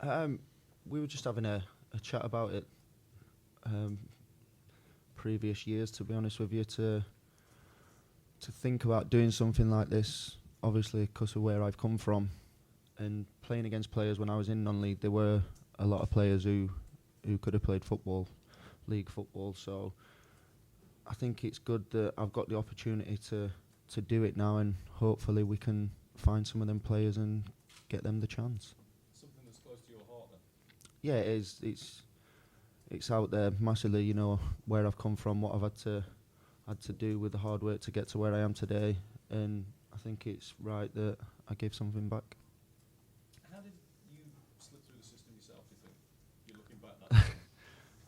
We were just having a chat about it um, previous years, to be honest with you, to think about doing something like this, obviously because of where I've come from and playing against players when I was in non-league. There were a lot of players who could have played football, league football, so I think it's good that I've got the opportunity to do it now, and hopefully we can find some of them players and get them the chance. Something that's close to your heart then? Yeah, it is. It's out there massively, you know, where I've come from, what I've had to do with the hard work to get to where I am today, and I think it's right that I give something back. How did you slip through the system yourself, do you think? You're looking back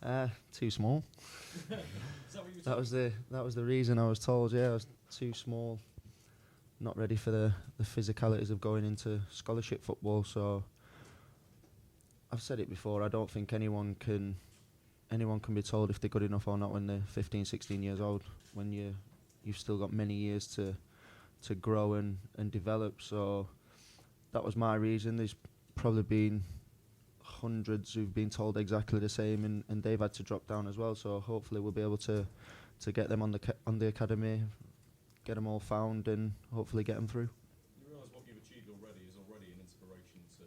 that Too small. Is that what you were That was the reason I was told. Yeah, I was too small, not ready for the physicalities of going into scholarship football. So I've said it before. I don't think anyone can be told if they're good enough or not when they're 15, 16 years old. When you've still got many years to grow and develop. So that was my reason. There's probably been hundreds who've been told exactly the same, and they've had to drop down as well. So hopefully we'll be able to get them on the academy, get them all found, and hopefully get them through. You realise what you've achieved already is already an inspiration to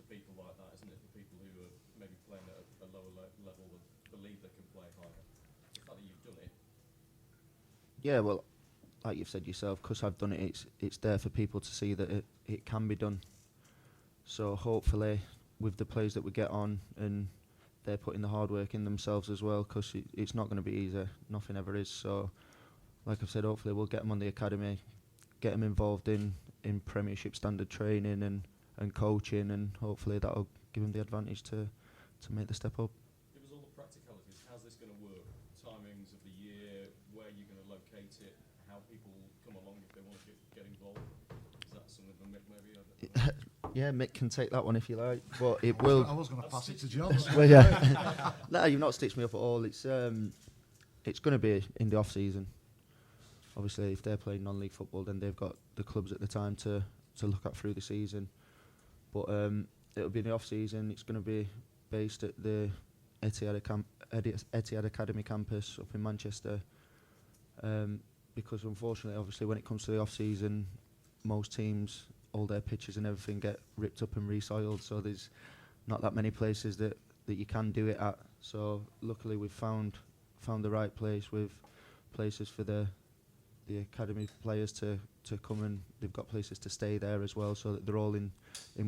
people like that, isn't it? For people who are maybe playing at a lower level and believe they can play higher. The fact that you've done it. Yeah, well, like you've said yourself, because I've done it, it's there for people to see that it can be done. So hopefully, with the players that we get on, and they're putting the hard work in themselves as well, because it's not going to be easy. Nothing ever is. So, like I've said, hopefully we'll get them on the academy, get them involved in Premiership standard training and coaching, and hopefully that'll give them the advantage to make the step up. Give us all the practicalities. How's this going to work? Timings of the year, where you're going to locate it, how people come along if they want to get involved. Is that something that maybe? Yeah, Mick can take that one if you like, but it will. I was going to pass it to John. Well, yeah. No, you've not stitched me up at all. It's going to be in the off season. Obviously, if they're playing non-league football, then they've got the clubs at the time to look at through the season. But it'll be in the off season. It's going to be based at the Etihad Academy campus up in Manchester. Because unfortunately, obviously, when it comes to the off season, most teams, all their pitches and everything get ripped up and resoiled. So there's not that many places that you can do it at. So luckily, we've found the right place with places for the academy players to come, and they've got places to stay there as well, so that they're all in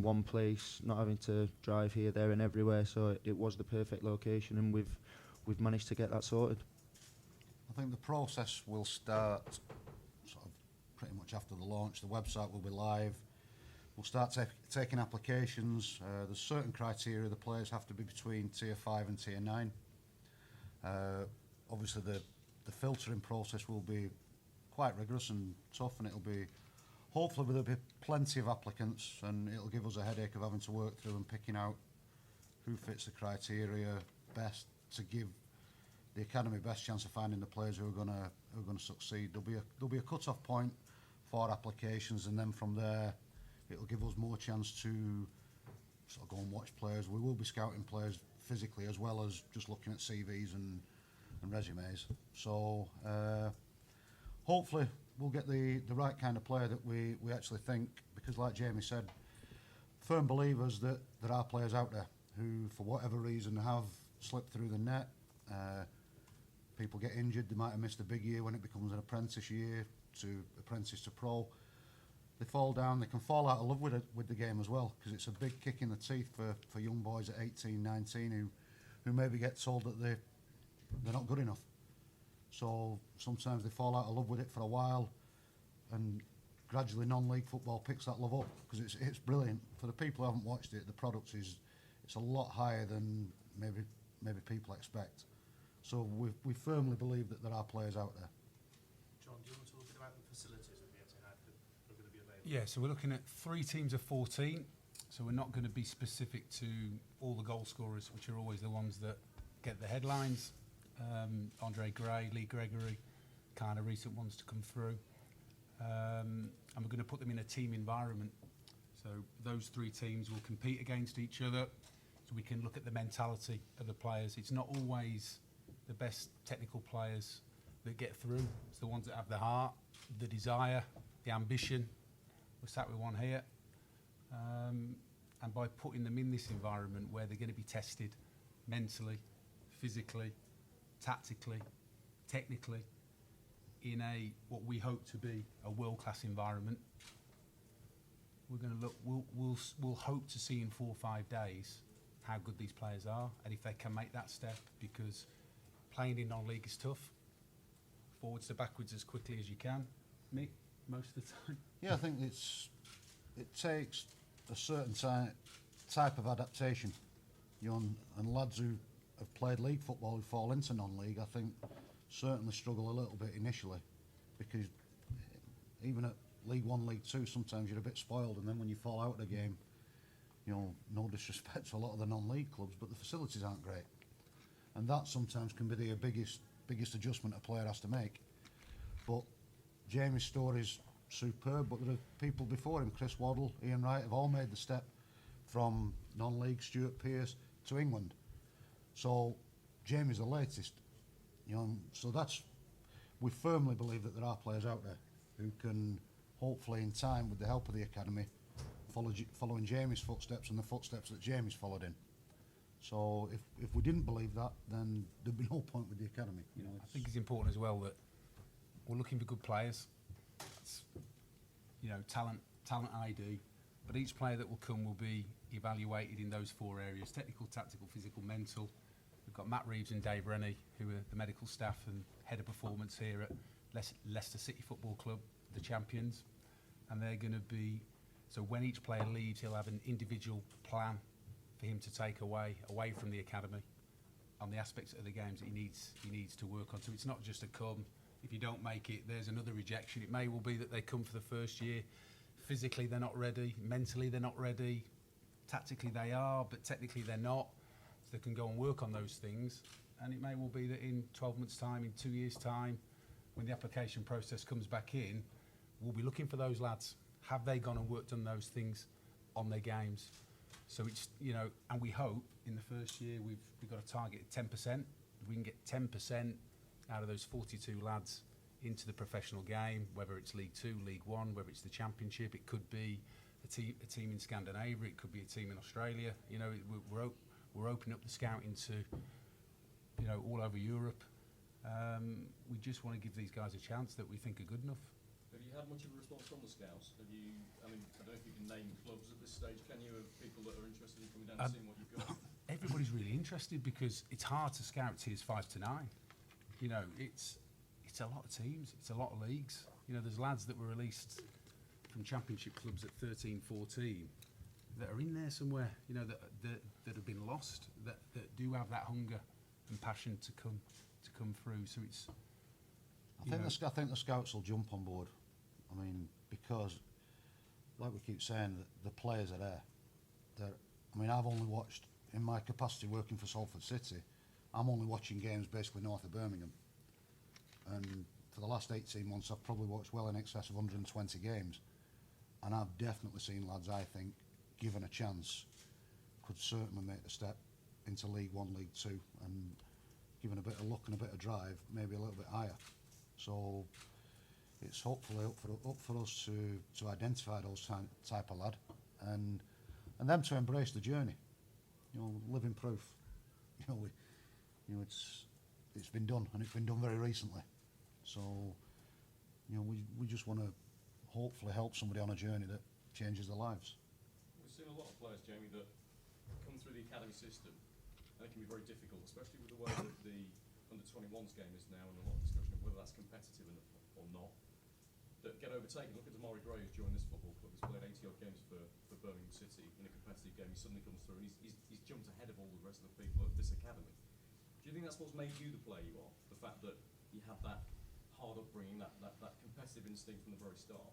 one place, not having to drive here, there and everywhere. So it was the perfect location, and we've managed to get that sorted. I think the process will start sort of pretty much after the launch. The website will be live. We'll start taking applications. There's certain criteria. The players have to be between Tier 5 and Tier 9. Obviously the filtering process will be quite rigorous and tough, and hopefully there'll be plenty of applicants, and it'll give us a headache of having to work through and picking out who fits the criteria best to give the academy best chance of finding the players who are going to succeed. There'll be a cut-off point for applications, and then from there it'll give us more chance to sort of go and watch players. We will be scouting players physically as well as just looking at CVs and resumes. So hopefully we'll get the right kind of player that we actually think, because like Jamie said, firm believers that there are players out there who for whatever reason have slipped through the net. People get injured, they might have missed a big year when it becomes an apprentice year to apprentice to pro. They fall down, they can fall out of love with the game as well, because it's a big kick in the teeth for young boys at 18, 19 who maybe get told that they're not good enough. So sometimes they fall out of love with it for a while, and gradually non-league football picks that love up, because it's brilliant. For the people who haven't watched it, the product it's a lot higher than maybe people expect. So we firmly believe that there are players out there. John, do you want to talk a bit about the facilities that the Etihad that are going to be available? Yeah, so we're looking at 3 teams of 14. So we're not going to be specific to all the goal scorers, which are always the ones that get the headlines. Andre Gray, Lee Gregory, kind of recent ones to come through. And we're going to put them in a team environment. So those 3 teams will compete against each other, so we can look at the mentality of the players. It's not always the best technical players that get through. It's the ones that have the heart, the desire, the ambition. We're sat with one here. And by putting them in this environment where they're going to be tested mentally, physically, tactically, technically, in what we hope to be a world-class environment, we're going to look. We'll hope to see in 4 or 5 days how good these players are, and if they can make that step. Because playing in non-league is tough. Forwards to backwards as quickly as you can. Me, most of the time. Yeah, I think it takes a certain type of adaptation. You know, and lads who have played league football who fall into non-league, I think, certainly struggle a little bit initially, because even at League 1, League 2, sometimes you're a bit spoiled, and then when you fall out of the game, you know, no disrespect to a lot of the non-league clubs, but the facilities aren't great, and that sometimes can be the biggest adjustment a player has to make. But Jamie's story's superb, but there are people before him, Chris Waddle, Ian Wright, have all made the step from non-league, Stuart Pearce, to England. So Jamie's the latest, you know. So we firmly believe that there are players out there who can, hopefully in time, with the help of the academy, follow in Jamie's footsteps and the footsteps that Jamie's followed in. So if we didn't believe that, then there'd be no point with the academy. You know, I think it's important as well that we're looking for good players. It's, you know, talent ID, but each player that will come will be evaluated in those 4 areas: technical, tactical, physical, mental. We've got Matt Reeves and Dave Rennie, who are the medical staff and head of performance here at Leicester City Football Club, the champions, and they're going to be. So when each player leaves, he'll have an individual plan for him to take away from the academy on the aspects of the games that he needs to work on. So it's not just a come. If you don't make it, there's another rejection. It may well be that they come for the first year. Physically, they're not ready. Mentally, they're not ready. Tactically, they are, but technically, they're not. So they can go and work on those things. And it may well be that in 12 months' time, in 2 years' time, when the application process comes back in, we'll be looking for those lads. Have they gone and worked on those things on their games? So it's, you know, and we hope in the first year we've got a target of 10%. If we can get 10% out of those 42 lads into the professional game, whether it's League 2, League 1, whether it's the Championship, it could be a team in Scandinavia, it could be a team in Australia. You know, we're opening up the scouting to, you know, all over Europe. We just want to give these guys a chance that we think are good enough. Have you had much of a response from the scouts? I mean, I don't know if you can name clubs at this stage, can you, of people that are interested in coming down and seeing what you've got? Everybody's really interested because it's hard to scout tiers 5 to 9. You know, it's a lot of teams, it's a lot of leagues. You know, there's lads that were released from championship clubs at 13, 14 that are in there somewhere, you know, that have been lost, that do have that hunger and passion to come through. So it's, I think the scouts will jump on board. I mean, because, like we keep saying, the players are there. I mean, I've only watched, in my capacity working for Salford City, I'm only watching games basically north of Birmingham. And for the last 18 months, I've probably watched well in excess of 120 games. And I've definitely seen lads, I think, given a chance, could certainly make the step into League 1, League 2, and given a bit of luck and a bit of drive, maybe a little bit higher. So it's hopefully up for us to identify those type of lad, and them to embrace the journey. You know, living proof. It's been done, and it's been done very recently. So, you know, we just want to hopefully help somebody on a journey that changes their lives. We've seen a lot of players, Jamie, that come through the academy system, and it can be very difficult, especially with the way that the under-21s game is now, and a lot of discussion of whether that's competitive or not, that get overtaken. Look at Damari Gray, who's joined this football club. He's played 80-odd games for Birmingham City in a competitive game. He suddenly comes through, and he's jumped ahead of all the rest of the people at this academy. Do you think that's what's made you the player you are? The fact that you have that hard upbringing, that competitive instinct from the very start?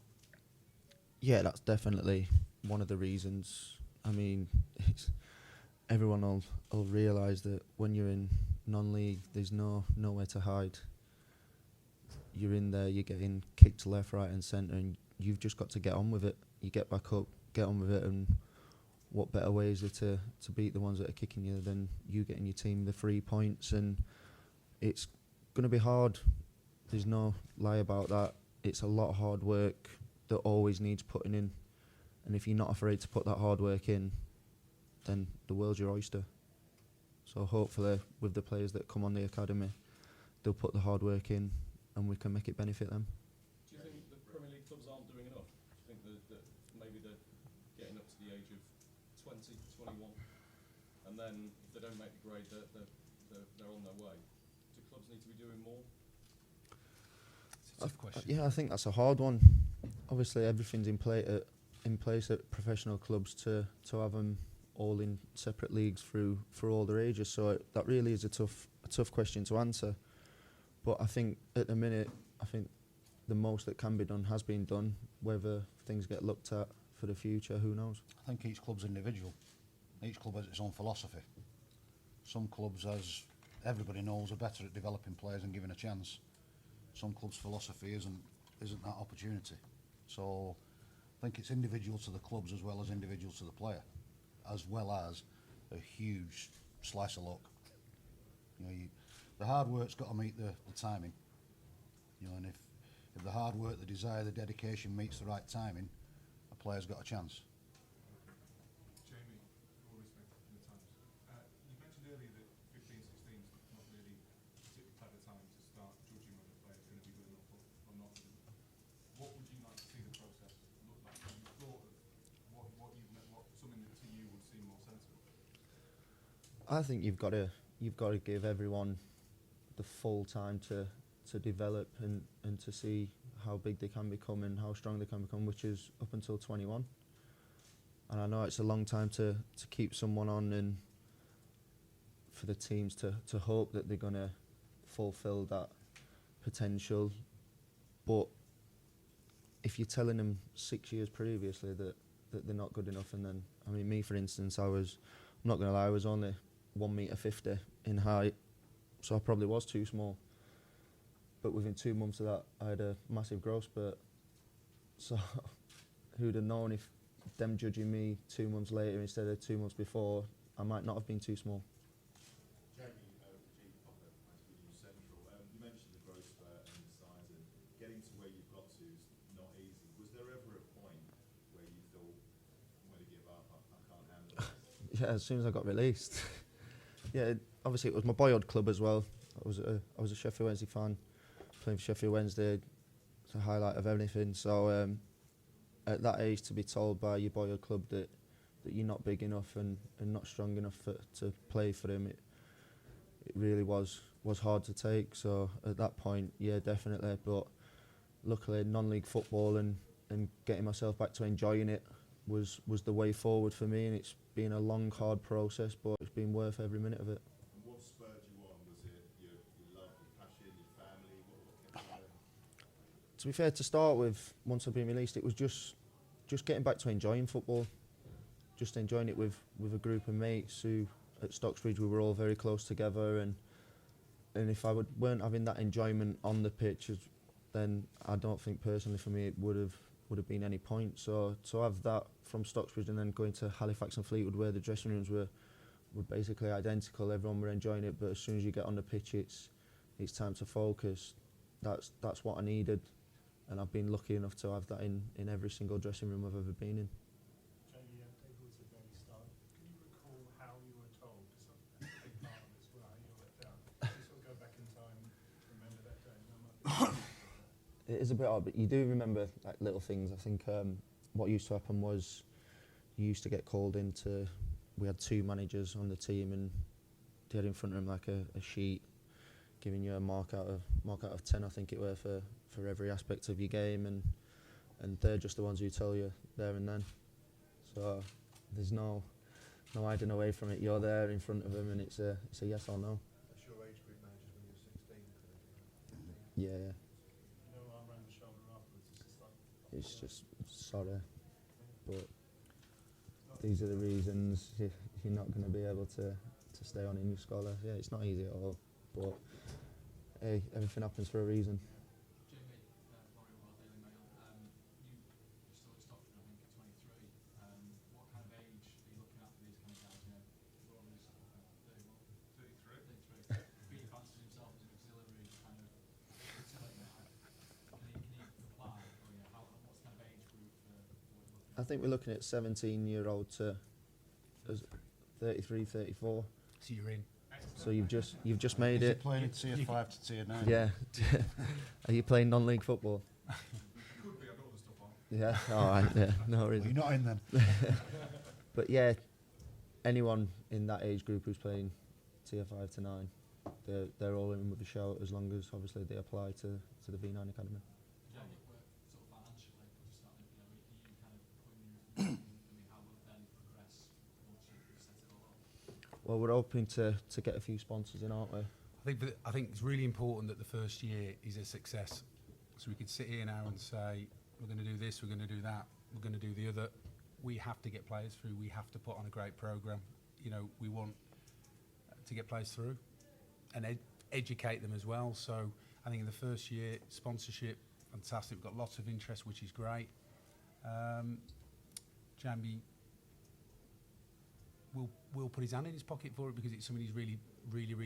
Yeah, that's definitely one of the reasons. I mean, everyone will realise that when you're in non-league, there's nowhere to hide. You're in there, you're getting kicked left, right and centre, and you've just got to get on with it. You get back up, get on with it. And what better way is there to beat the ones that are kicking you than you getting your team the 3 points? And it's going to be hard. There's no lie about that. It's a lot of hard work that always needs putting in. And if you're not afraid to put that hard work in, then the world's your oyster. So hopefully with the players that come on the academy, they'll put the hard work in and we can make it benefit them. Do you think the Premier League clubs aren't doing enough? Do you think that maybe they're getting up to the age of 20, 21, and then if they don't make the grade, they're on their way? Do clubs need to be doing more? It's a tough question. Yeah, I think that's a hard one. Obviously, everything's in place at professional clubs to have them all in separate leagues for all their ages. So that really is a tough question to answer. But I think at the minute, I think the most that can be done has been done. Whether things get looked at for the future, who knows? I think each club's individual. Each club has its own philosophy. Some clubs, as everybody knows, are better at developing players and giving a chance. Some clubs' philosophy isn't that opportunity. So I think it's individual to the clubs as well as individual to the player, as well as a huge slice of luck. You know, the hard work's got to meet the timing. You know, and if the hard work, the desire, the dedication meets the right timing, a player's got a chance. Jamie, all respect for the times. You mentioned earlier that 15, 16 is not really the type of time to start judging whether a player's going to be good enough or not. What would you like to see the process look like? Have you thought of what something that to you would seem more sensible? I think you've got to give everyone the full time to develop and to see how big they can become and how strong they can become, which is up until 21. And I know it's a long time to keep someone on and for the teams to hope that they're going to fulfill that potential. But if you're telling them 6 years previously that they're not good enough, and then, I mean, me for instance, I'm not going to lie, I was only 1.50 m in height, so I probably was too small. But within 2 months of that, I had a massive growth spurt. So who'd have known if them judging me 2 months later instead of 2 months before, I might not have been too small. Jamie, G. Popper, New Central. You mentioned the growth spurt and the size, and getting to where you've got to is not easy. Was there ever a point where you thought, I'm going to give up, I can't handle this? Yeah, as soon as I got released. Yeah, obviously it was my boyhood club as well. I was a Sheffield Wednesday fan, playing for Sheffield Wednesday. It's a highlight of everything. So at that age, to be told by your boyhood club that you're not big enough and not strong enough to play for them, it really was hard to take. So at that point, yeah, definitely. But luckily, non-league football and getting myself back to enjoying it was the way forward for me, and it's been a long, hard process, but it's been worth every minute of it. And what spurred you on? Was it your love, your passion, your family? What kept you going? To be fair, to start with, once I've been released, it was just getting back to enjoying football, just enjoying it with a group of mates who at Stocksbridge we were all very close together, and if I weren't having that enjoyment on the pitch, then I don't think personally for me it would have been any point. So to have that from Stocksbridge and then going to Halifax and Fleetwood, where the dressing rooms were basically identical, everyone were enjoying it, but as soon as you get on the pitch, it's time to focus. That's what I needed, and I've been lucky enough to have that in every single dressing room I've ever been in. Jamie, David was the very start. Can you recall how you were told? Because that's a big part of this, well, how you were let down. Can you sort of go back in time and remember that day? It is a bit odd, but you do remember like little things. I think what used to happen was you used to get called into. We had 2 managers on the team, and they had in front of them like a sheet giving you a mark out of 10. I think it were for every aspect of your game, and they're just the ones who tell you there and then. So there's no hiding away from it. You're there in front of them, and it's a yes or no. That's your age group managers when you were 16, Yeah. No arm around the shoulder afterwards. It's just like. It's just sorry, but these are the reasons you're not going to be able to stay on in your scholar. Yeah, it's not easy at all, but hey, everything happens for a reason. Jamie, Warrior Daily Mail. You sort of stopped, I think, at 23. I think we're looking at 17-year-old to as 33, 34. So you're in. So you've just made Is he it. playing at tier 5 to tier 9? Yeah. Are you playing non-league football? Could be, I've got other stuff on. Yeah. All right. Yeah. No Well, worries. you're not in then. But yeah, anyone in that age group who's playing tier 5 to 9, they're all in with the show as long as obviously they apply to the V9 academy. Yeah, sort of financially, just starting, are you kind of putting how will it then progress once you've set it all up? Well, we're hoping to get a few sponsors in, aren't we? I think it's really important that the first year is a success. So we could sit here now and say, we're going to do this, we're going to do that, we're going to do the other. We have to get players through. We have to put on a great programme. We want to get players through and educate them as well. So I think in the first year, sponsorship, fantastic. We've got lots of interest, which is great. Jamie will put his hand in his pocket for it because it's something he's really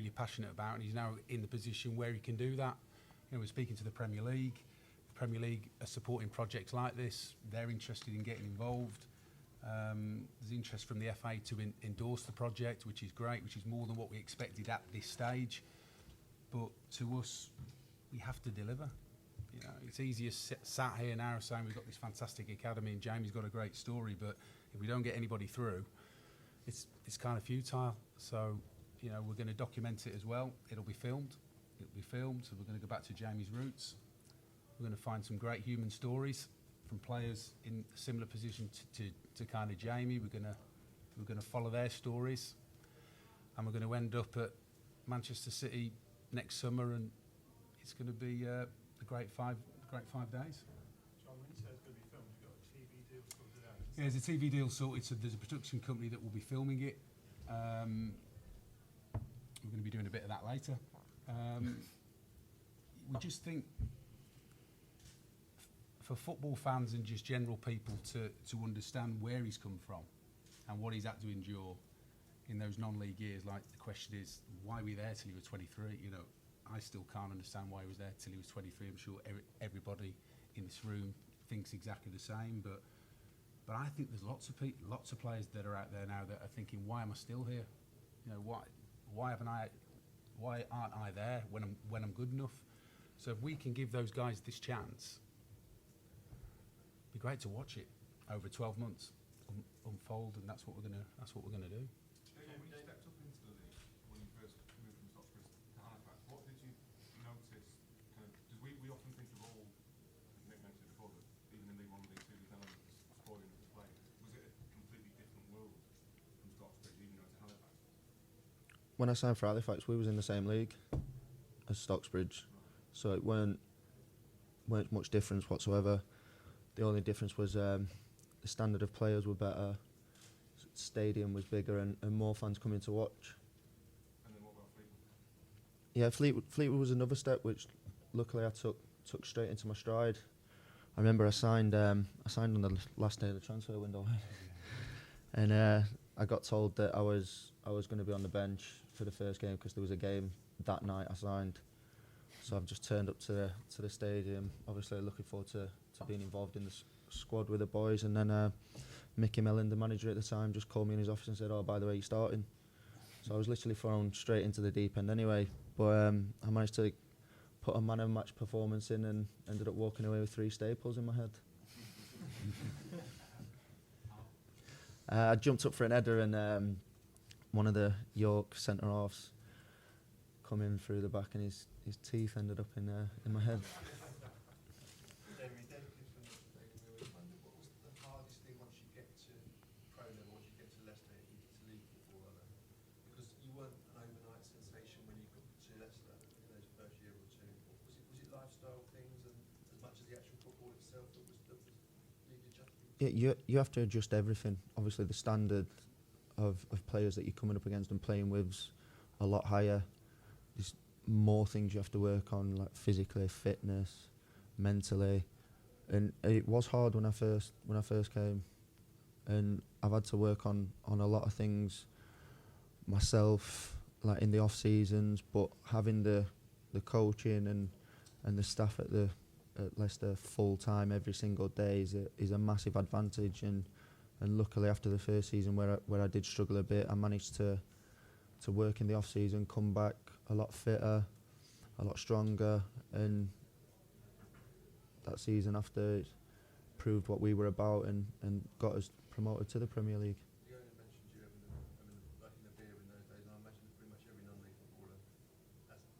passionate about, and he's now in the position where he can do that. We're speaking to the Premier League. The Premier League are supporting projects like this. They're interested in getting involved. There's interest from the FA to endorse the project, which is great, which is more than what we expected at this stage. But to us, we have to deliver. It's easier sat here now saying we've got this fantastic academy and Jamie's got a great story, but if we don't get anybody through, it's kind of futile. So, we're going to document it as well. It'll be filmed, so we're going to go back to Jamie's roots. We're going to find some great human stories from players in a similar position to kind of Jamie. We're going to follow their stories, and we're going to end up at Manchester City next summer, and it's going to be a great 5 days. John, when you say it's going to be filmed, you've got a TV deal sorted out? Yeah, there's a TV deal sorted, so there's a production company that will be filming it. We're going to be doing a bit of that later. We just think for football fans and just general people to understand where he's come from and what he's had to endure in those non-league years. Like, the question is, why were you there till he was 23? I still can't understand why he was there till he was 23. I'm sure everybody in this room thinks exactly the same, but I think there's lots of players that are out there now that are thinking, why am I still here? Why aren't I there when I'm good enough? So if we can give those guys this chance, it'd be great to watch it over 12 months unfold, and that's what we're gonna do. When you stepped up into the league, when you first moved from Stockbridge to Halifax, what did you notice? Because we often think of all, Nick mentioned it before, that even in League 1 and League 2, these elements of spoiling of the players. Was it a completely different world from Stockbridge, even though to Halifax? When I signed for Halifax, we was in the same league as Stocksbridge, so it weren't much difference whatsoever. The only difference was the standard of players were better, stadium was bigger, and more fans coming to watch. And then what about Fleetwood? Yeah, Fleetwood was another step which luckily I took straight into my stride. I remember I signed on the last day of the transfer window, and I got told that I was going to be on the bench for the first game because there was a game that night I signed. So I've just turned up to the stadium, obviously looking forward to being involved in the squad with the boys, and then Mickey Mellon, the manager at the time, just called me in his office and said, "Oh, by the way, you're starting." So I was literally thrown straight into the deep end anyway, but I managed to put a man of match performance in and ended up walking away with 3 staples in my head. I jumped up for an header, and one of the York centre halves come in through the back, and his teeth ended up in my head. Jamie, David Gibbs from the Daily Mail. I wondered what was the hardest thing once you get to pro level, once you get to Leicester, to league football, rather? Because you weren't an overnight sensation when you got to Leicester in those first year or two. Was it lifestyle things, and as much as the actual football itself that needed adjusting? Yeah, you have to adjust everything. Obviously, the standard of players that you're coming up against and playing with's a lot higher. There's more things you have to work on, like physically, fitness, mentally, and it was hard when I first came, and I've had to work on a lot of things myself, like in the off seasons. But having the coaching and the staff at the at Leicester full time every single day is a massive advantage. And luckily after the first season where I did struggle a bit, I managed to work in the off season, come back a lot fitter, a lot stronger, and that season after it proved what we were about and got us promoted to the Premier League. You only mentioned you having like in a beer in those days, and I imagine pretty much every non-league footballer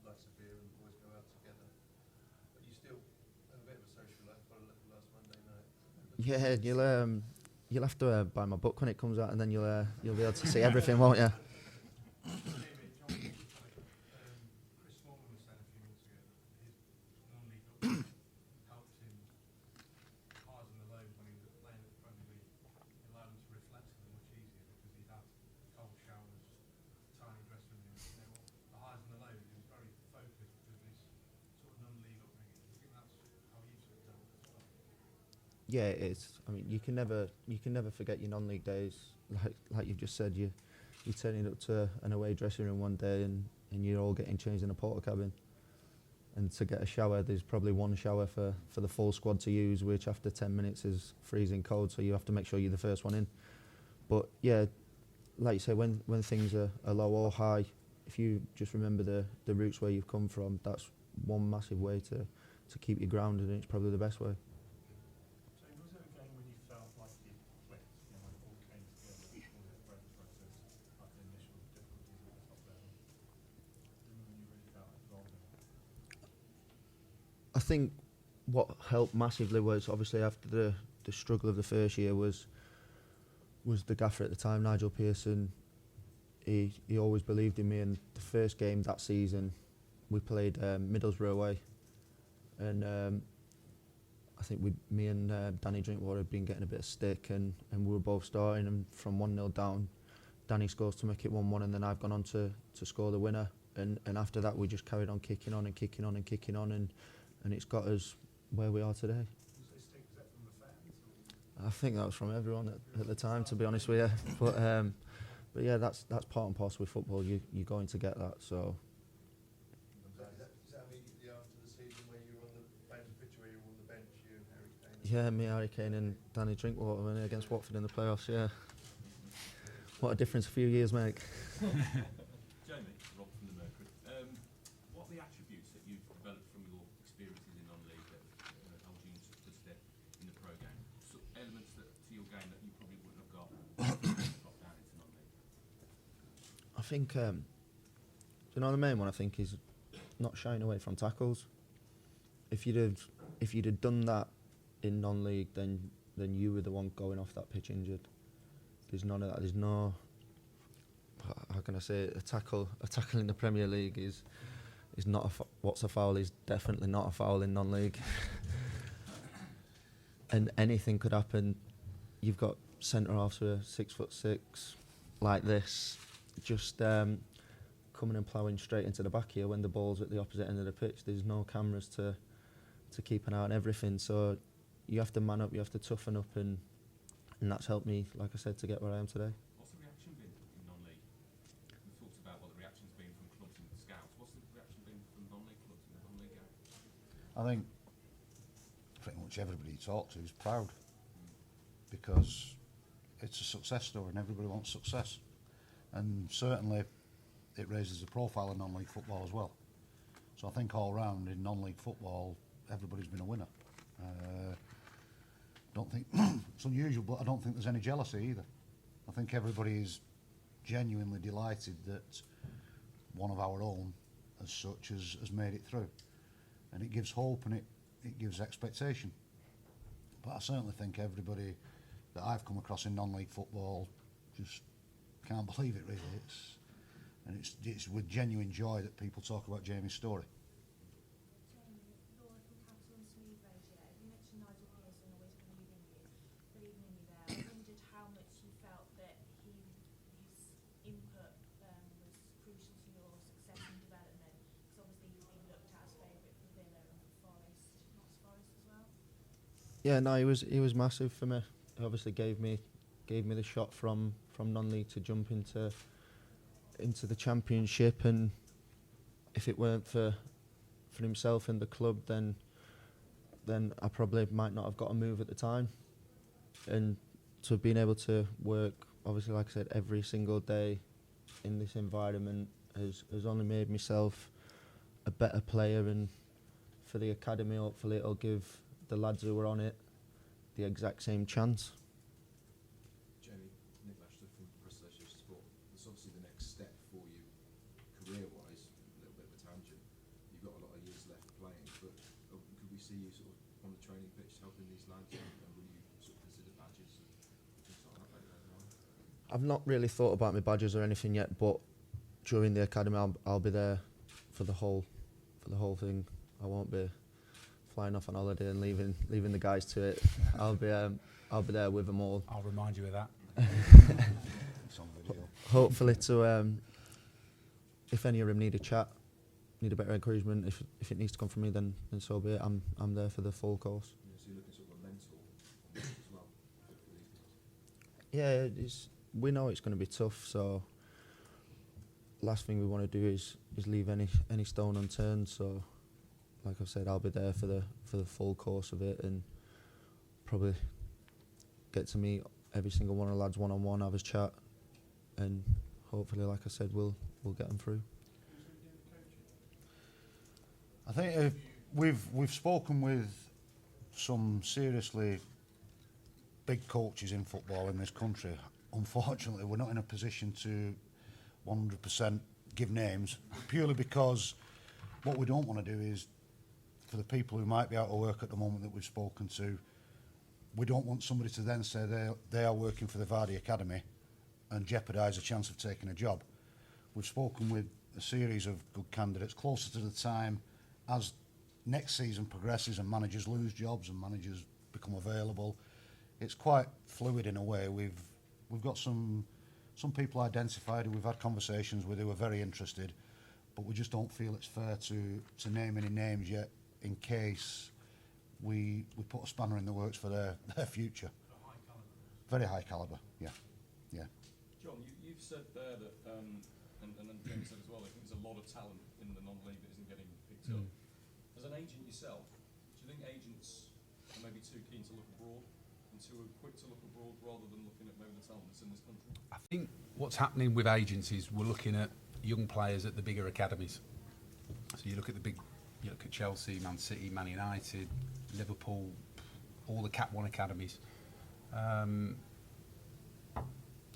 likes a beer and the boys go out together. But you still have a bit of a social life. I left last Monday night. Yeah, you'll have to buy my book when it comes out, and then you'll be able to see everything, won't you? Jamie, Chris Smalling was saying a few minutes ago that his non-league upbringing helped him highs and the lows when he was playing at the Premier League. It allowed him to reflect on them much easier because he'd had cold showers, tiny dressing room. The highs and the lows, he was very focused because of his sort of non-league upbringing. I think that's how you took it as well. Yeah, it is. I mean, you can never forget your non-league days. Like you've just said, you're turning up to an away dressing room one day and you're all getting changed in a porter cabin. And to get a shower, there's probably one shower for the full squad to use, which after 10 minutes is freezing cold, so you have to make sure you're the first one in. But yeah, like you say, when things are low or high, if you just remember the roots where you've come from, that's one massive way to keep you grounded, and it's probably the best way. So was there a game when you felt like you clicked, when it all came together? Was it growth process, like the initial difficulties at the top level? When you really felt like evolving? I think what helped massively was obviously after the struggle of the first year was the gaffer at the time, Nigel Pearson. He always believed in me, and the first game that season we played Middlesbrough away, and I think me and Danny Drinkwater had been getting a bit of stick, and we were both starting, and from 1-0 down, Danny scores to make it 1-1, and then I've gone on to score the winner, and after that we just carried on kicking on, and it's got us where we are today. Was there stick, was that from the fans? I think that was from everyone at the time, to be honest with you. But yeah, that's part and parcel with football. You're going to get that. So Is that immediately after the season where you were on the famous picture where you were on the bench, you and Harry Kane? yeah, me, Harry Kane, and Danny Drinkwater winning against Watford in the playoffs. Yeah, what a difference a few years make. Jamie, Rob from the Mercury. What are the attributes that you've developed from your experiences in non-league that hold you in such good stead in the pro game? So elements to your game that you probably wouldn't have got dropped down into non-league. I think, you know, the main one I think is not shying away from tackles. If you'd have done that in non-league, then you were the one going off that pitch injured. There's none of that. There's no. How can I say it? A tackle in the Premier League is not what's a foul is definitely not a foul in non-league. And anything could happen. You've got centre halves who are 6'6" like this, just coming and ploughing straight into the back here when the ball's at the opposite end of the pitch. There's no cameras to keep an eye on everything, so you have to man up, you have to toughen up, and that's helped me, like I said, to get where I am today. What's the reaction been in non-league? We talked about what the reaction's been from clubs and scouts. What's the reaction been from non-league clubs in the non-league game? I think pretty much everybody you talk to is proud because it's a success story and everybody wants success. And certainly it raises the profile of non-league football as well. So I think all round in non-league football, everybody's been a winner. Don't think it's unusual, but I don't think there's any jealousy either. I think everybody is genuinely delighted that one of our own, as such, has made it through, and it gives hope and it gives expectation. But I certainly think everybody that I've come across in non-league football just can't believe it really. It's with genuine joy that people talk about Jamie's story. Laura from Capital and Smooth Radio. You mentioned Nigel Pearson always believing in you there. I wondered how much you felt that his input was crucial to your success and development, because obviously he's been looked at as favourite for Villa and for Forest, Notts Forest as well. Yeah, no, he was massive for me. He obviously gave me the shot from non-league to jump into the Championship, and if it weren't for himself and the club, then then I probably might not have got a move at the time. And to have been able to work, obviously, like I said, every single day in this environment has only made myself a better player. And for the academy, hopefully it'll give the lads who were on it the exact same chance. Jamie, Nick Lashton from Press Association Sport. It's obviously the next step for you career-wise, a little bit of a tangent. You've got a lot of years left playing, but could we see you sort of on the training pitch helping these lads, and will you sort of consider badges and things like that later on? I've not really thought about my badges or anything yet, but during the academy I'll be there for the whole thing. I won't be flying off on holiday and leaving the guys to it. I'll be there with them all. I'll remind you of that. It's on video. Hopefully to if any of them need a chat, need a better encouragement, if it needs to come from me, then so be it. I'm there for the full course. Yeah, so you're looking sort of a mentor on this as well for these guys. Yeah, we know it's going to be tough, so last thing we want to do is leave any stone unturned. So, like I've said, I'll be there for the full course of it, and probably get to meet every single one of the lads one-on-one, have a chat, and hopefully, like I said, we'll get them through. I think we've spoken with some seriously big coaches in football in this country. Unfortunately, we're not in a position to 100% give names, purely because what we don't want to do is, for the people who might be out of work at the moment that we've spoken to, we don't want somebody to then say they are working for the Vardy Academy and jeopardise a chance of taking a job. We've spoken with a series of good candidates closer to the time as next season progresses and managers lose jobs and managers become available. It's quite fluid in a way. We've got some people identified who we've had conversations with who are very interested, but we just don't feel it's fair to name any names yet in case we put a spanner in the works for their future. Very high calibre, yeah. John, you've said there that, and then Jamie said as well, I think there's a lot of talent in the non-league that isn't getting picked up. As an agent yourself, do you think agents are maybe too keen to look abroad and too quick to look abroad rather than looking at maybe the talent that's in this country? I think what's happening with agents is we're looking at young players at the bigger academies. So you look at Chelsea, Man City, Man United, Liverpool, all the Cat 1 academies.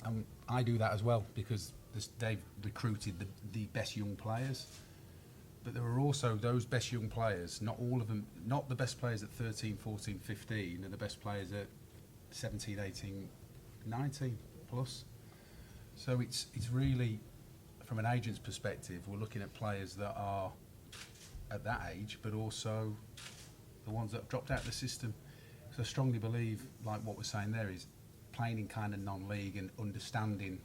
And I do that as well because they've recruited the best young players. But there are also those best young players, not all of them, not the best players at 13, 14, 15, and the best players at 17, 18, 19 plus. So it's really, from an agent's perspective, we're looking at players that are at that age, but also the ones that have dropped out of the system. So I strongly believe, like what we're saying there, is playing in kind of non-league and understanding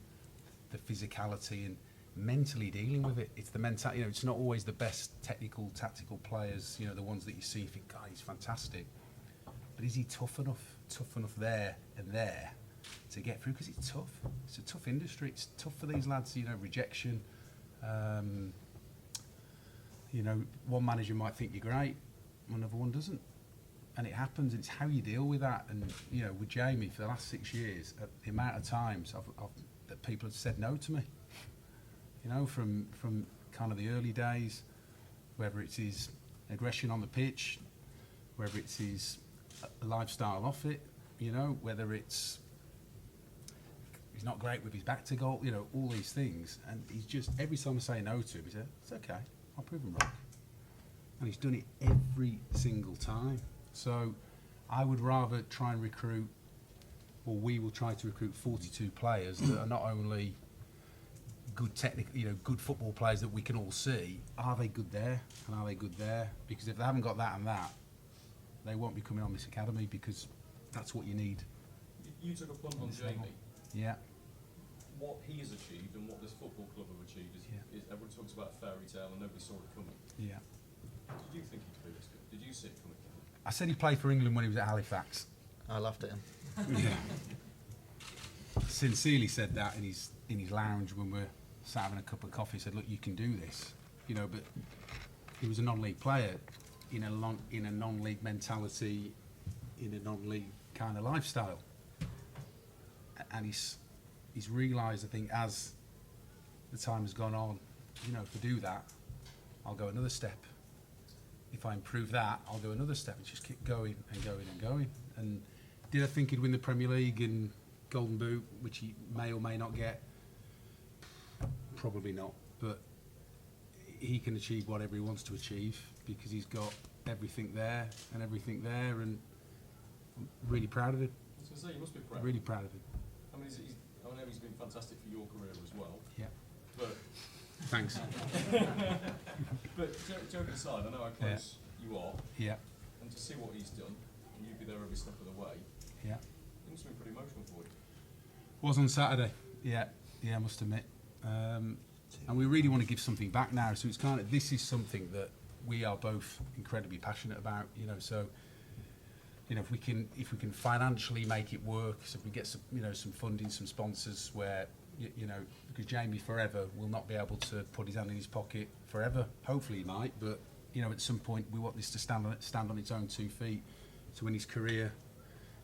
the physicality and mentally dealing with it. It's the mentality. It's not always the best technical, tactical players. The ones that you see, you think, God, he's fantastic. But is he tough enough there and there to get through? Because it's tough. It's a tough industry. It's tough for these lads. Rejection. One manager might think you're great, another one doesn't. And it happens, and it's how you deal with that. And, with Jamie, for the last 6 years, the amount of times that people have said no to me, from kind of the early days, whether it's his aggression on the pitch, whether it's his lifestyle off it, whether it's he's not great with his back to goal, all these things. And he's just, every time I say no to him, he said, it's okay, I'll prove him wrong. And he's done it every single time. So I would rather try and recruit, or we will try to recruit 42 players that are not only good technical, good football players that we can all see. Are they good there? And are they good there? Because if they haven't got that and that, they won't be coming on this academy, because that's what you need. You took a punt on Jamie. Yeah. What he has achieved and what this football club have achieved is everyone talks about a fairy tale and nobody saw it coming. Yeah. Did you think he could be this good? Did you see it coming? I said he played for England when he was at Halifax. I laughed at him. Yeah. Sincerely said that in his lounge when we're sat having a cup of coffee. Said, look, you can do this, but he was a non-league player. in a non-league mentality, in a non-league kind of lifestyle, and he's realised, I think, as the time has gone on, you know, if I do that, I'll go another step. If I improve that, I'll go another step, and just keep going and going and going. And did I think he'd win the Premier League and Golden Boot, which he may or may not get? Probably not, but he can achieve whatever he wants to achieve because he's got everything there, and I'm really proud of him. I was going to say, you must be proud. Really proud of him. I mean, I know he's been fantastic for your career as well. Yeah. But Thanks. but joking aside, I know how close you are, Yeah. and to see what he's done, and you'd be there every step of the way, Yeah. it must have been pretty emotional for you. Was on Saturday. Yeah, I must admit. And we really want to give something back now. So it's kind of, this is something that we are both incredibly passionate about. You know, so you know, if we can financially make it work, so if we get some, you know, some funding, some sponsors, where you know, because Jamie forever will not be able to put his hand in his pocket forever. Hopefully he might, but you know, at some point we want this to stand on its own 2 feet. So when his career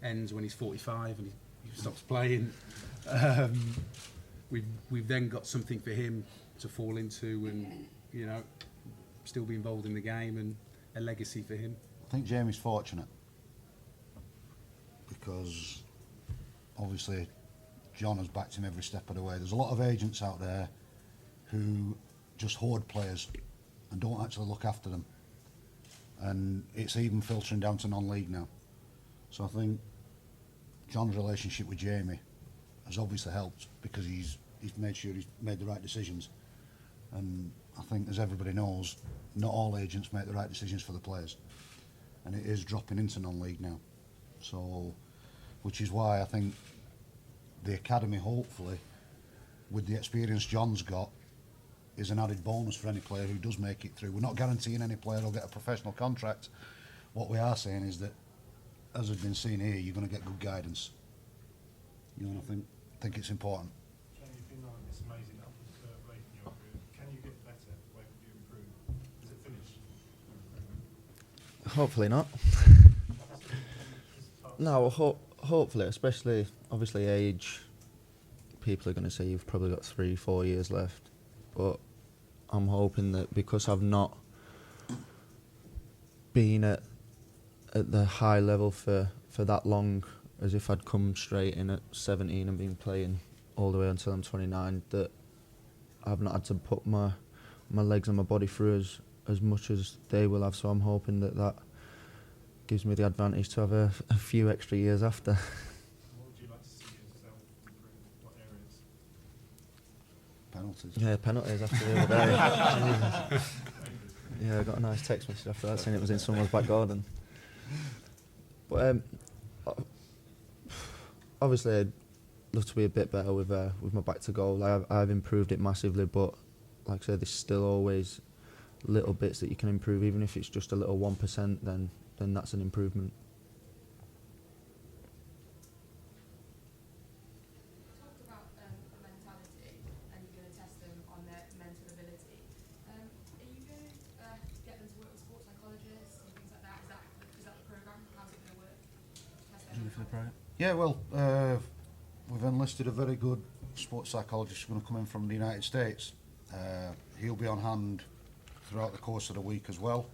ends, when he's 45 and he stops playing, we've then got something for him to fall into, and you know, still be involved in the game, and a legacy for him. I think Jamie's fortunate because obviously John has backed him every step of the way. There's a lot of agents out there who just hoard players and don't actually look after them, and it's even filtering down to non-league now. So I think John's relationship with Jamie has obviously helped because he's made sure he's made the right decisions. And I think, as everybody knows, not all agents make the right decisions for the players, and it is dropping into non-league now. So, which is why I think the academy, hopefully, with the experience John's got, is an added bonus for any player who does make it through. We're not guaranteeing any player will get a professional contract. What we are saying is that, as has been seen here, you're going to get good guidance. You know, and I think it's important. Jamie, you've been on this amazing upward rate in your career. Can you get better? Where can you improve? Is it finished? Hopefully not. No, hopefully, especially obviously age. People are going to say you've probably got 3-4 years left, but I'm hoping that because I've not been at the high level for that long, as if I'd come straight in at 17 and been playing all the way until I'm 29, that I've not had to put my legs and my body through as much as they will have. So I'm hoping that gives me the advantage to have a few extra years after. What would you like to see yourself improve? What areas? Penalties. Yeah, penalties after the other day. Yeah, I got a nice text message after that saying it was in someone's back garden. But obviously I'd love to be a bit better with my back to goal. I've improved it massively, but like I said, there's still always little bits that you can improve. Even if it's just a little 1%, then that's an improvement. Talked about mentality, and you're going to test them on their mental ability. Are you going to get them to work with sports psychologists and things like that? Is that the program? How's it going to work? Test their mentality? Yeah, well, we've enlisted a very good sports psychologist who's going to come in from the United States. He'll be on hand throughout the course of the week as well.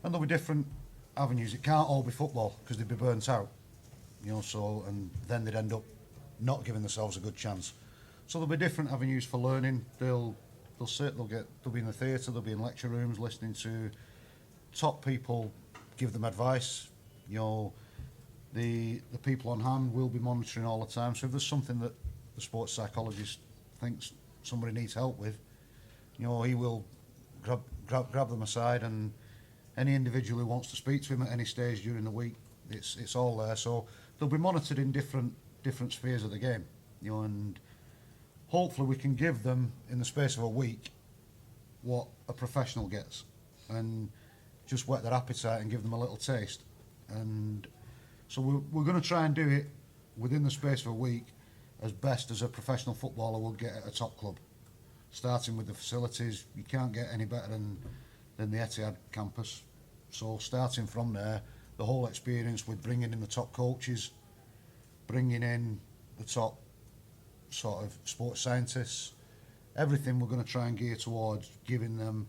And there'll be different avenues. It can't all be football because they'd be burnt out, you know. So, and then they'd end up not giving themselves a good chance. So there'll be different avenues for learning. They'll be in the theatre, they'll be in lecture rooms listening to top people give them advice. You know, the people on hand will be monitoring all the time. So if there's something that the sports psychologist thinks somebody needs help with, you know, he will grab them aside, and any individual who wants to speak to him at any stage during the week, it's all there. So they'll be monitored in different spheres of the game, you know, and hopefully we can give them in the space of a week what a professional gets, and just whet their appetite and give them a little taste. And so we're going to try and do it within the space of a week as best as a professional footballer would get at a top club. Starting with the facilities, you can't get any better than then the Etihad campus. So starting from there, the whole experience with bringing in the top coaches, bringing in the top sort of sports scientists, everything we're going to try and gear towards giving them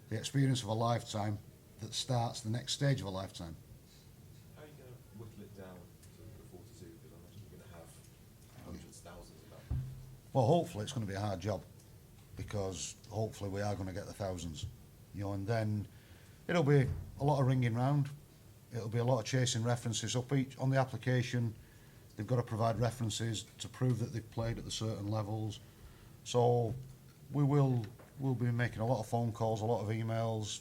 the experience of a lifetime that starts the next stage of a lifetime. How are you going to whittle it down to the 42? Because I imagine you're going to have hundreds, thousands of that. Well, hopefully it's going to be a hard job, because hopefully we are going to get the thousands, you know, and then it'll be a lot of ringing round. It'll be a lot of chasing references up each on the application. They've got to provide references to prove that they've played at the certain levels. So we'll be making a lot of phone calls, a lot of emails.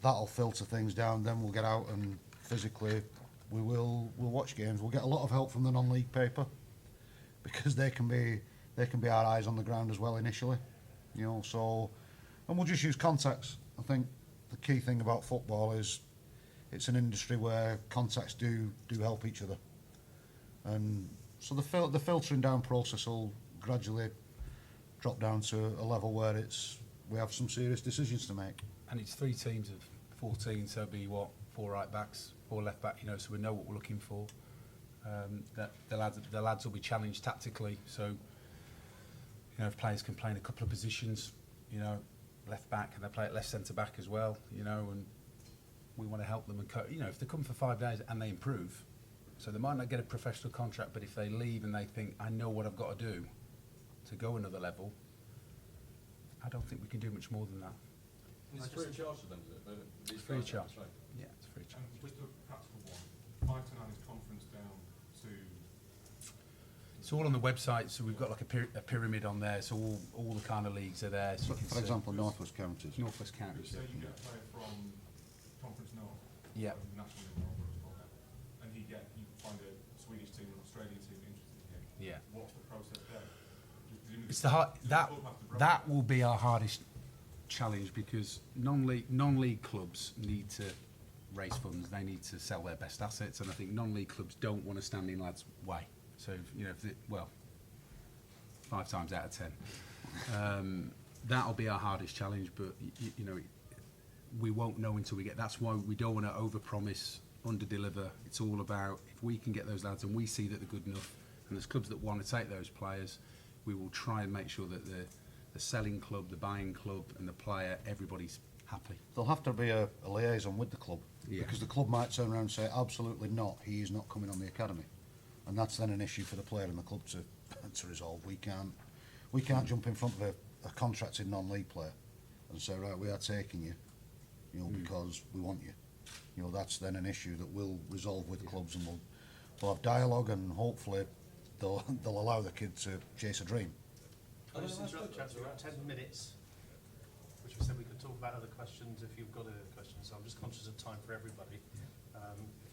That'll filter things down. Then we'll get out and physically we'll watch games. We'll get a lot of help from the non-league paper, because they can be our eyes on the ground as well initially, you know. So, and we'll just use contacts. I think the key thing about football is it's an industry where contacts do help each other, and so the filtering down process will gradually drop down to a level where we have some serious decisions to make. And it's 3 teams of 14, so it'll be 4 right backs, 4 left back, you know, so we know what we're looking for. That the lads will be challenged tactically, so you know, if players can play in a couple of positions, you know, left back, and they play at left centre back as well, you know, and we want to help them. And you know, if they come for 5 days and they improve, so they might not get a professional contract, but if they leave and they think, I know what I've got to do to go another level, I don't think we can do much more than that. And it's free of charge to them, is it? It's free of charge. Yeah, it's free of charge. And just a practical one, 5 to 9 is conference down to... It's all on the website, so we've got like a pyramid on there, so all the kind of leagues are there. So For example, North West Counties. North West Counties. Say you get a player from Conference North, Yeah. National League, or whatever it's called, and you find a Swedish team or Australian team interested in him. Yeah. What's the process there? It's that will be our hardest challenge, because non-league clubs need to raise funds. They need to sell their best assets, and I think non-league clubs don't want to stand in lads' way. So you know, 5 times out of 10, that'll be our hardest challenge. But you know, we won't know until we get. That's why we don't want to overpromise, underdeliver. It's all about, if we can get those lads and we see that they're good enough, and there's clubs that want to take those players, we will try and make sure that the selling club, the buying club, and the player, everybody's happy. There'll have to be a liaison with the club, Yeah. because the club might turn around and say, absolutely not, he is not coming on the academy, and that's then an issue for the player and the club to resolve. We can't jump in front of a contracted non-league player and say, right, we are taking you, you know, because we want you. You know, that's then an issue that we'll resolve with clubs, and we'll have dialogue, and hopefully they'll allow the kid to chase a dream. I'll just interrupt, chaps. We're at 10 minutes, which we said we could talk about other questions if you've got a question. So I'm just conscious of time for everybody.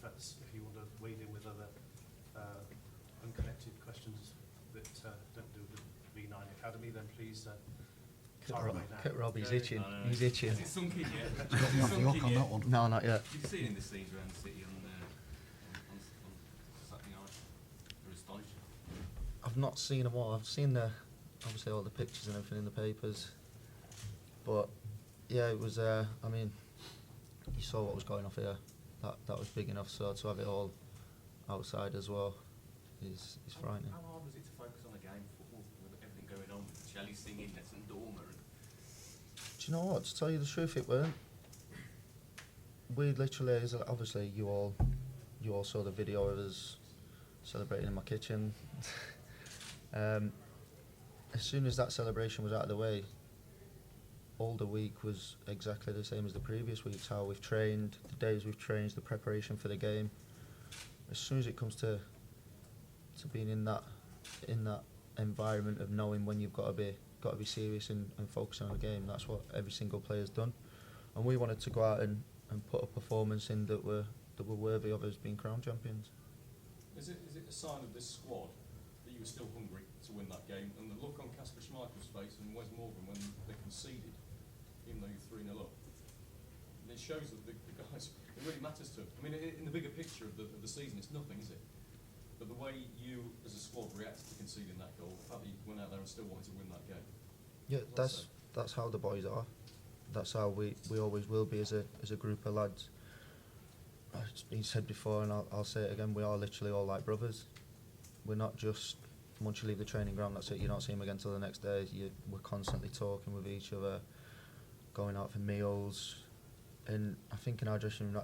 If you want to wade in with other unconnected questions that don't do with V9 Academy, then please fire away now. Cut Rob, he's itching. He's itching. Has it sunk in yet? Got me off the hook on that one. No, not yet. You've seen in the scenes around the city on Saturday night. They're astonishing. I've not seen them all. I've seen obviously all the pictures and everything in the papers, but yeah, it was. I mean, you saw what was going off here. That was big enough. So to have it all outside as well is frightening. How hard was it to focus on a game of football with everything going on, with Shelley singing, Nessun Dorma? Do you know what? To tell you the truth, it weren't. We literally, obviously, you all saw the video of us celebrating in my kitchen. As soon as that celebration was out of the way, all the week was exactly the same as the previous weeks. How we've trained, the days we've trained, the preparation for the game. As soon as it comes to being in that environment of knowing when you've got to be serious and focusing on the game, that's what every single player's done. And we wanted to go out and put a performance in that were worthy of us being crown champions. Is it a sign of this squad that you were still hungry to win that game? And the look on Kasper Schmeichel's face and Wes Morgan when they conceded, even though you're 3-0 up, and it shows that the guys, it really matters to them. I mean, in the bigger picture of the season, it's nothing, is it? But the way you, as a squad, reacted to conceding that goal, the fact that you went out there and still wanted to win that game. Yeah, that's how the boys are. that's how we always will be as a group of lads. It's been said before, and I'll say it again. We are literally all like brothers. We're not just once you leave the training ground, that's it. You don't see them again till the next day. We're constantly talking with each other, going out for meals, and I think in our dressing room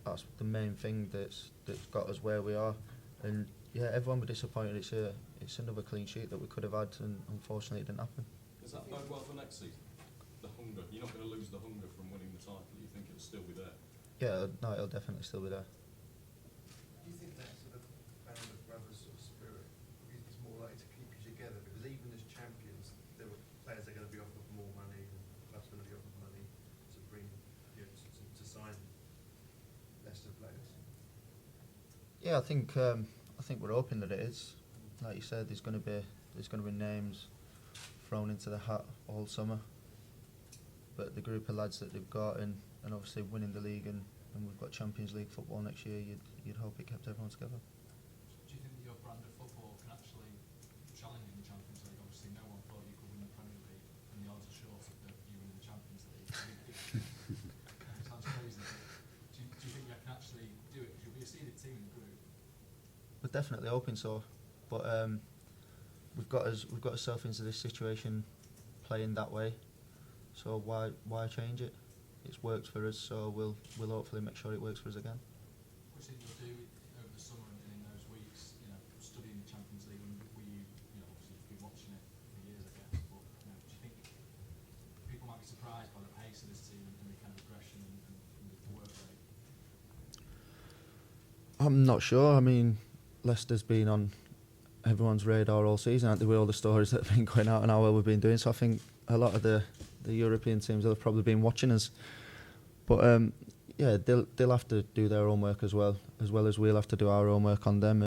that's the main thing that's got us where we are. And yeah, everyone was disappointed. It's another clean sheet that we could have had, and unfortunately it didn't happen. Does that bode well for next season? The hunger. You're not going to lose the hunger from winning the title. You think it'll still be there? Yeah, no, it'll definitely still be there. Do you think that sort of band of brothers sort of spirit is more likely to keep you together? Because even as champions, there were players that are going to be offered more money, and clubs are going to be offered money to bring, to sign Leicester players. Yeah, I think we're hoping that it is. Like you said, there's going to be names thrown into the hat all summer. But the group of lads that they've got, and obviously winning the league, and we've got Champions League football next year, you'd hope it kept everyone together. Do you think that your brand of football can actually challenge in the Champions League? Obviously, no one thought you could win the Premier League, and the odds are short of that you win the Champions League. It sounds crazy, but do you think you can actually do it? Because you'll be a seeded team in the group. We're definitely hoping so, but we've got ourselves into this situation playing that way. So why change it? It's worked for us, so we'll hopefully make sure it works for us again. What do you think you'll do over the summer and in those weeks? Studying the Champions League, and were you, obviously you've been watching it for years, I guess. But do you think people might be surprised by the pace of this team and the kind of aggression and the work rate? I'm not sure. I mean, Leicester's been on everyone's radar all season, aren't they, with all the stories that have been going out and how well we've been doing. So I think a lot of the European teams have probably been watching us. But yeah, they'll have to do their homework as well as we'll have to do our homework on them.